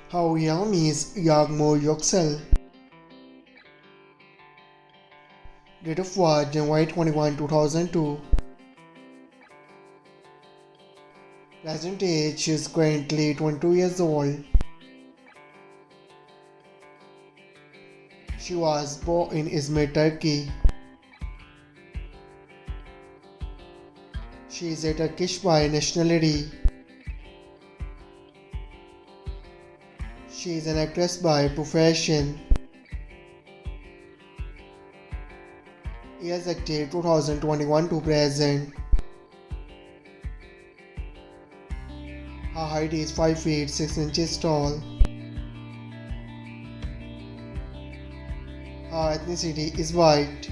How young is Yagmur Yuksel? Date of birth January 21, 2002. Present age she is currently 22 years old. She was born in Izmir, Turkey. She is a Turkish by nationality. She is an actress by profession. Years active 2021 to present. Her height is 5 feet 6 inches tall. Her ethnicity is white.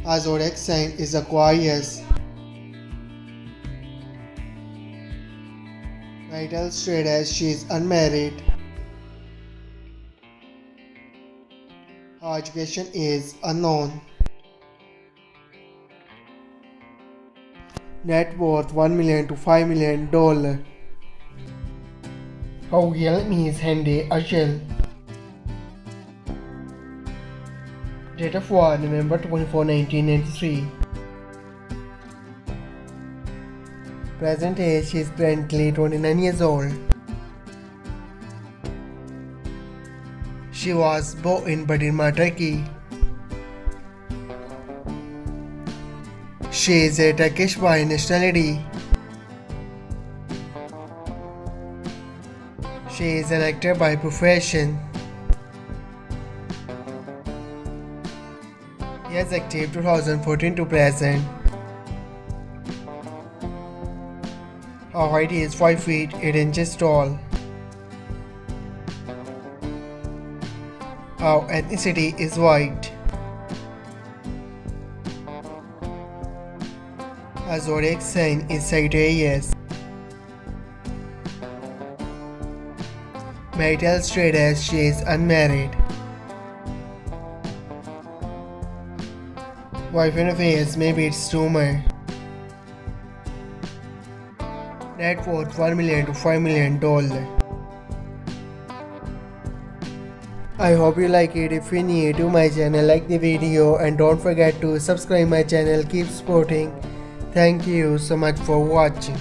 Her zodiac sign is Aquarius. Marital status: she is unmarried. Her education is unknown. Net worth $1 million to $5 million. How young is Hande Ercel? Date of birth November 24, 1993. Present age she is currently 29 years old. She was born in Badırma, Turkey. She is a Turkish by nationality. She is an actor by profession. Years active 2014 to present. Her height is 5 feet 8 inches tall. Her ethnicity is white. Her zodiac sign is Sagittarius. Marital status: she is unmarried. Wife and affairs: maybe it's rumor. Net worth $1 million to $5 million. I hope you like it. If you're new to my channel, like the video and don't forget to subscribe my channel. Keep supporting. Thank you so much for watching.